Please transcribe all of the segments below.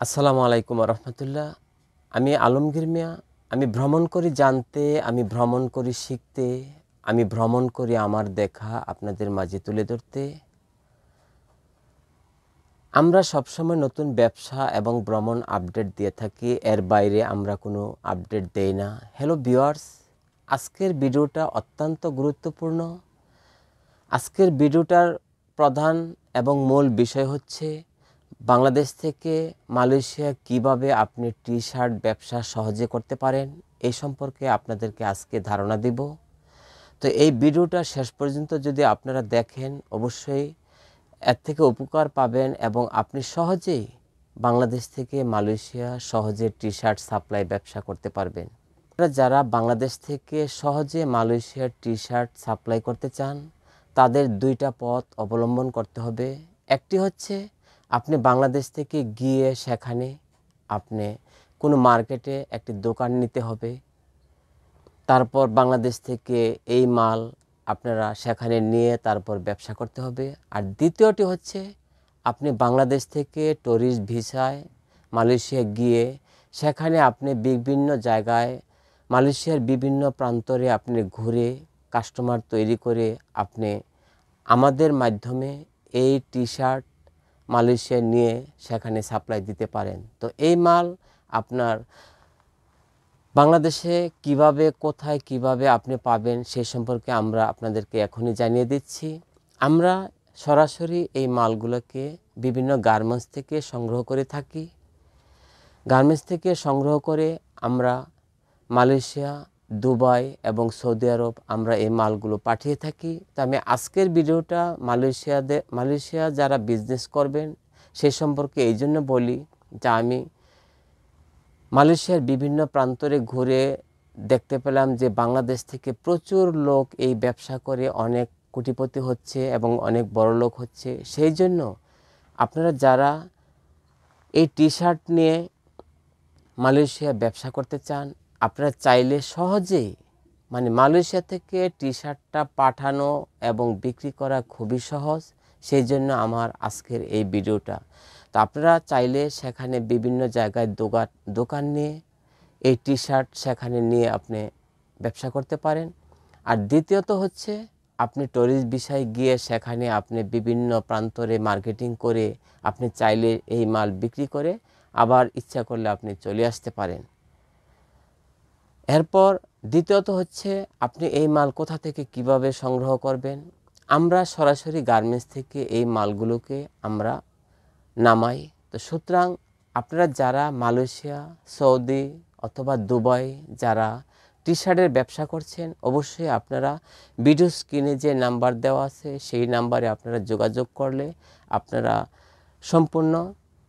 আসসালামু আলাইকুম রহমতুল্লাহ। আমি আলমগীর মিয়া। আমি ভ্রমণ করি জানতে, আমি ভ্রমণ করি শিখতে, আমি ভ্রমণ করি আমার দেখা আপনাদের মাঝে তুলে ধরতে। আমরা সবসময় নতুন ব্যবসা এবং ভ্রমণ আপডেট দিয়ে থাকি, এর বাইরে আমরা কোনো আপডেট দেই না। হ্যালো ভিউয়ার্স, আজকের ভিডিওটা অত্যন্ত গুরুত্বপূর্ণ। আজকের ভিডিওটার প্রধান এবং মূল বিষয় হচ্ছে বাংলাদেশ থেকে মালয়েশিয়া কিভাবে আপনি টি শার্ট ব্যবসা সহজে করতে পারেন, এই সম্পর্কে আপনাদেরকে আজকে ধারণা দিব। তো এই ভিডিওটা শেষ পর্যন্ত যদি আপনারা দেখেন অবশ্যই এর থেকে উপকার পাবেন এবং আপনি সহজেই বাংলাদেশ থেকে মালয়েশিয়া সহজে টি শার্ট সাপ্লাই ব্যবসা করতে পারবেন। আপনারা যারা বাংলাদেশ থেকে সহজে মালয়েশিয়ার টি শার্ট সাপ্লাই করতে চান তাদের দুইটা পথ অবলম্বন করতে হবে। একটি হচ্ছে আপনি বাংলাদেশ থেকে গিয়ে সেখানে আপনি কোনো মার্কেটে একটি দোকান নিতে হবে, তারপর বাংলাদেশ থেকে এই মাল আপনারা সেখানে নিয়ে তারপর ব্যবসা করতে হবে। আর দ্বিতীয়টি হচ্ছে আপনি বাংলাদেশ থেকে ট্যুরিস্ট ভিসায় মালয়েশিয়া গিয়ে সেখানে আপনি বিভিন্ন জায়গায় মালয়েশিয়ার বিভিন্ন প্রান্তরে আপনি ঘুরে কাস্টমার তৈরি করে আপনি আমাদের মাধ্যমে এই টি শার্ট মালয়েশিয়ায় নিয়ে সেখানে সাপ্লাই দিতে পারেন। তো এই মাল আপনার বাংলাদেশে কিভাবে, কোথায়, কিভাবে আপনি পাবেন সেই সম্পর্কে আমরা আপনাদেরকে এখনই জানিয়ে দিচ্ছি। আমরা সরাসরি এই মালগুলোকে বিভিন্ন গার্মেন্টস থেকে সংগ্রহ করে থাকি। গার্মেন্টস থেকে সংগ্রহ করে আমরা মালয়েশিয়া, দুবাই এবং সৌদি আরব আমরা এই মালগুলো পাঠিয়ে থাকি। তো আমি আজকের ভিডিওটা মালয়েশিয়া যারা বিজনেস করবেন সেই সম্পর্কে এই জন্য বলি যে আমি মালয়েশিয়ার বিভিন্ন প্রান্তরে ঘুরে দেখতে পেলাম যে বাংলাদেশ থেকে প্রচুর লোক এই ব্যবসা করে অনেক কোটিপতি হচ্ছে এবং অনেক বড় লোক হচ্ছে। সেই জন্য আপনারা যারা এই টি শার্ট নিয়ে মালয়েশিয়া ব্যবসা করতে চান আপনারা চাইলে সহজেই মালয়েশিয়া থেকে টি শার্টটা পাঠানো এবং বিক্রি করা খুবই সহজ। সেই জন্য আমার আজকের এই ভিডিওটা। তো আপনারা চাইলে সেখানে বিভিন্ন জায়গায় দোকান নিয়ে এই টি শার্ট সেখানে নিয়ে আপনি ব্যবসা করতে পারেন। আর দ্বিতীয়ত হচ্ছে আপনি ট্যুরিস্ট ভিসায় গিয়ে সেখানে আপনি বিভিন্ন প্রান্তরে মার্কেটিং করে আপনি চাইলে এই মাল বিক্রি করে আবার ইচ্ছা করলে আপনি চলে আসতে পারেন। এরপর দ্বিতীয়ত হচ্ছে আপনি এই মাল কোথা থেকে কিভাবে সংগ্রহ করবেন। আমরা সরাসরি গার্মেন্টস থেকে এই মালগুলোকে আমরা নামাই। তো সুতরাং আপনারা যারা মালয়েশিয়া, সৌদি অথবা দুবাই যারা টি শার্টের ব্যবসা করছেন অবশ্যই আপনারা ভিডিও স্ক্রিনে যে নাম্বার দেওয়া আছে সেই নাম্বারে আপনারা যোগাযোগ করলে আপনারা সম্পূর্ণ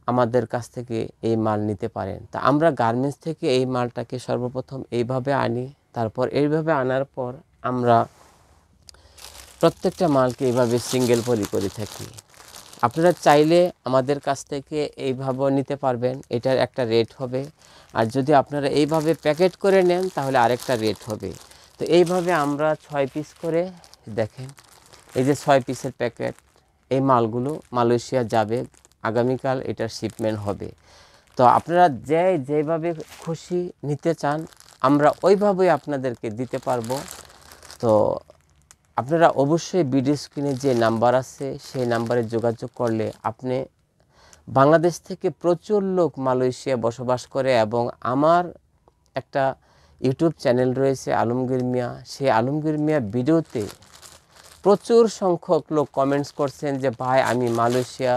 আমাদের কাছ থেকে এই মাল নিতে পারেন। তা আমরা গার্মেন্টস থেকে এই মালটাকে সর্বপ্রথম এইভাবে আনি, তারপর এইভাবে আনার পর আমরা প্রত্যেকটা মালকে এইভাবে সিঙ্গেল পলি করে থাকি। আপনারা চাইলে আমাদের কাছ থেকে এইভাবেও নিতে পারবেন, এটার একটা রেট হবে। আর যদি আপনারা এইভাবে প্যাকেট করে নেন তাহলে আরেকটা রেট হবে। তো এইভাবে আমরা 6 পিস করে দেখেন, এই যে 6 পিসের প্যাকেট, এই মালগুলো মালয়েশিয়া যাবে, আগামীকাল এটার শিপমেন্ট হবে। তো আপনারা যেভাবে খুশি নিতে চান আমরা ওইভাবেই আপনাদেরকে দিতে পারবো। তো আপনারা অবশ্যই ভিডিও স্ক্রিনে যে নাম্বার আছে সেই নাম্বারে যোগাযোগ করলে আপনি বাংলাদেশ থেকে প্রচুর লোক মালয়েশিয়া বসবাস করে এবং আমার একটা ইউটিউব চ্যানেল রয়েছে আলমগীর মিয়া, সেই আলমগীর মিয়া ভিডিওতে প্রচুর সংখ্যক লোক কমেন্টস করছেন যে ভাই আমি মালয়েশিয়া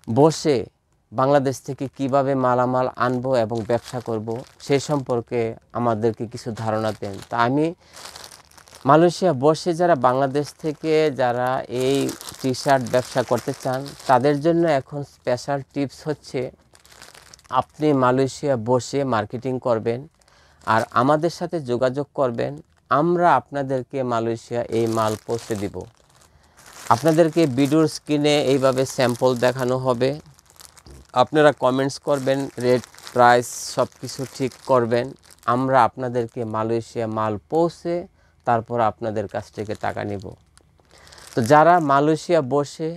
বসে বাংলাদেশ থেকে কিভাবে মালামাল আনবো এবং ব্যবসা করব সেই সম্পর্কে আমাদেরকে কিছু ধারণা দেন। তা আমি মালয়েশিয়া বসে যারা বাংলাদেশ থেকে যারা এই টি শার্ট ব্যবসা করতে চান তাদের জন্য এখন স্পেশাল টিপস হচ্ছে আপনি মালয়েশিয়া বসে মার্কেটিং করবেন আর আমাদের সাথে যোগাযোগ করবেন, আমরা আপনাদেরকে মালয়েশিয়া এই মাল পৌঁছে দিব। আপনাদেরকে ভিডিওর স্ক্রিনে এইভাবে স্যাম্পল দেখানো হবে, আপনারা কমেন্টস করবেন, রেট প্রাইস সব কিছু ঠিক করবেন, আমরা আপনাদেরকে মালয়েশিয়া মাল পৌঁছে তারপর আপনাদের কাছ থেকে টাকা নেব। তো যারা মালয়েশিয়া বসে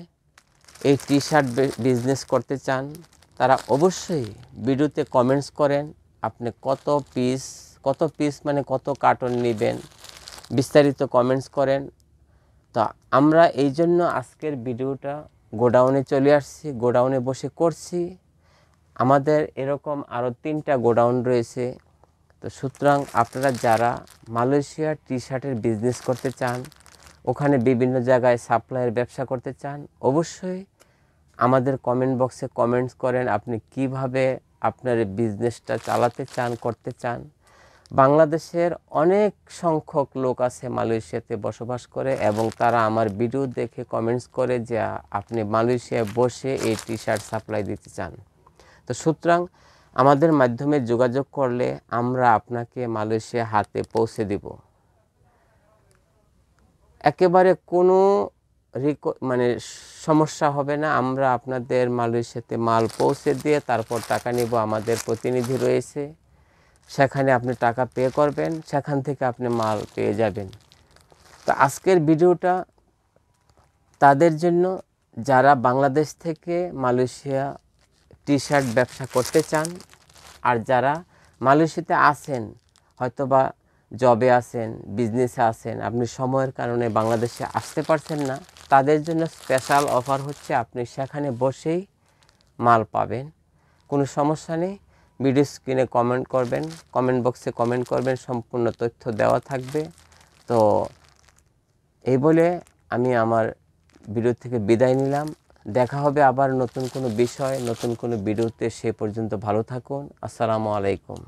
এই টি শার্ট বিজনেস করতে চান তারা অবশ্যই ভিডিওতে কমেন্টস করেন আপনি কত পিস মানে কত কার্টন নেবেন, বিস্তারিত কমেন্টস করেন। তো আমরা এই জন্য আজকের ভিডিওটা গোডাউনে চলে আসছি, গোডাউনে বসে করছি। আমাদের এরকম আরও 3টা গোডাউন রয়েছে। তো সুতরাং আপনারা যারা মালয়েশিয়ার টি শার্টের বিজনেস করতে চান, ওখানে বিভিন্ন জায়গায় সাপ্লাইয়ের ব্যবসা করতে চান, অবশ্যই আমাদের কমেন্ট বক্সে কমেন্টস করেন আপনি কিভাবে আপনার বিজনেসটা চালাতে চান, করতে চান। বাংলাদেশের অনেক সংখ্যক লোক আছে মালয়েশিয়াতে বসবাস করে এবং তারা আমার ভিডিও দেখে কমেন্টস করে যে আপনি মালয়েশিয়ায় বসে এই টি শার্ট সাপ্লাই দিতে চান। তো সুতরাং আমাদের মাধ্যমে যোগাযোগ করলে আমরা আপনাকে মালয়েশিয়া হাতে পৌঁছে দিব। একেবারে কোনো মানে সমস্যা হবে না। আমরা আপনাদের মালয়েশিয়াতে মাল পৌঁছে দিয়ে তারপর টাকা নিব। আমাদের প্রতিনিধি রয়েছে, সেখানে আপনি টাকা পে করবেন, সেখান থেকে আপনি মাল পেয়ে যাবেন। তো আজকের ভিডিওটা তাদের জন্য যারা বাংলাদেশ থেকে মালয়েশিয়া টি শার্ট ব্যবসা করতে চান, আর যারা মালয়েশিয়াতে আছেন, হয়তোবা জবে আছেন, বিজনেসে আছেন, আপনি সময়ের কারণে বাংলাদেশে আসতে পারছেন না, তাদের জন্য স্পেশাল অফার হচ্ছে আপনি সেখানে বসেই মাল পাবেন, কোনো সমস্যা নেই। ভিডিও স্ক্রিনে কমেন্ট করবেন, কমেন্ট বক্সে কমেন্ট করবেন, সম্পূর্ণ তথ্য দেওয়া থাকবে। তো এই বলে আমি আমার ভিডিও থেকে বিদায় নিলাম। দেখা হবে আবার নতুন কোনো বিষয়, নতুন কোনো ভিডিওতে। সে পর্যন্ত ভালো থাকুন। আসসালামু আলাইকুম।